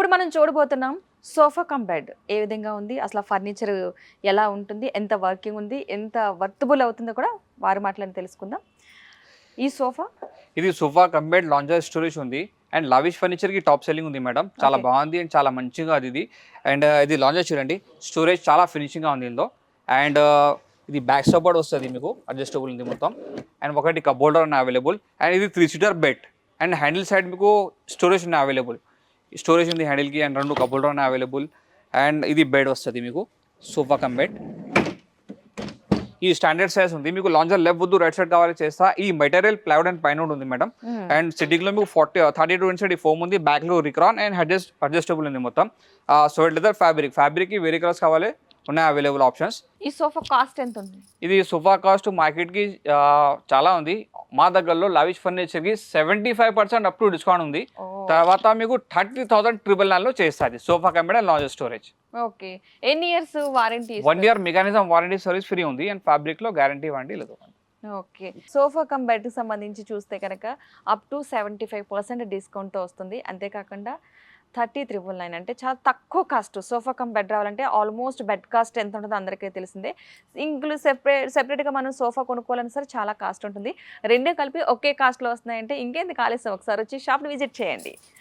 ఇప్పుడు మనం చూడబోతున్నాం సోఫా కమ్ బెడ్ ఏ విధంగా ఉంది, అసలు ఫర్నిచర్ ఎలా ఉంటుంది, ఎంత వర్కింగ్ ఉంది, ఎంత వర్తబుల్ అవుతుందో కూడా వారి మాటలను తెలుసుకుందాం. ఈ సోఫా ఇది సోఫా కంబెడ్ లాంజర్ స్టోరేజ్ ఉంది అండ్ లవిష్ ఫర్నిచర్ కి టాప్ సెల్లింగ్ ఉంది మేడం. చాలా ఓకే. బాగుంది అండ్ చాలా మంచిగా ఇది అండ్ ఇది లాంజర్ చూడండి, స్టోరేజ్ చాలా ఫినిషింగ్ గా ఉంది ఇందులో. అండ్ ఇది బ్యాక్ సపోర్ట్ వస్తుంది మీకు, అడ్జస్టబుల్ ఉంది మొత్తం. అండ్ ఒకటి కప్ హోల్డర్ ఉన్న అవైలబుల్ అండ్ ఇది 3-seater bed and handle side మీకు స్టోరేజ్ ఉన్న అవైలబుల్. స్టోరేజ్ ఉంది హ్యాండిల్ కి అండ్ 2 కప్ హోల్డర్ ఉన్న అవైలబుల్. అండ్ ఇది బెడ్ వస్తుంది మీకు సోఫా కమ్ బెడ్. ఈ స్టాండర్డ్ సైజ్ ఉంది మీకు. లాంజర్ లెఫ్ట్ వద్దు రైట్ సైడ్ కావాలి చేస్తా. ఈ మెటీరియల్ ప్లైవుడ్ అండ్ పైన ఉంది మేడం. అండ్ సిట్టింగ్ లో మీకు 32 ఇన్సైడ్ ఈ ఫోమ్ ఉంది. బ్యాక్ లో రిక్రాన్ అండ్ అడ్జస్టబుల్ ఉంది మొత్తం. సోల్డ్ లెదర్ ఫ్యాబ్రిక్ కి వేరే కలర్స్ కావాలి ఉన్నాయి అవైలబుల్ ఆప్షన్స్. ఈ సోఫా కాస్ట్ ఎంత ఉంది? ఇది సోఫా కాస్ట్ మార్కెట్ కి చాలా ఉంది. మా దగ్గరలో లావిష్ ఫర్నిచర్ కి 75% అప్ టు డిస్కౌంట్ ఉంది. తర్వాత మీకు 30,999 లో చేస్తుంది sofa cum bed and lounger storage. Okay. ఎన్ని years warranty? 1 year mechanism warranty service free ఉంది అండ్ ఫ్యాబ్రిక్ లో గ్యారంటీ వారంటీ లేదు. ఓకే. సోఫా కమ్ బెడ్ సంబంధించి చూస్తే కనుక అప్ టు 75% డిస్కౌంట్తో వస్తుంది. అంతేకాకుండా 30,999 అంటే చాలా తక్కువ కాస్ట్. సోఫా కమ్ బెడ్ రావాలంటే ఆల్మోస్ట్ బెడ్ కాస్ట్ ఎంత ఉంటుందో అందరికీ తెలిసిందే. ఇంక్లూ సెపరేట్గా మనం సోఫా కొనుక్కోవాలని సరే చాలా కాస్ట్ ఉంటుంది. రెండే కలిపి ఒకే కాస్ట్లో వస్తున్నాయంటే ఇంకేంది ఆలస్యం, ఒకసారి వచ్చి షాప్ని విజిట్ చేయండి.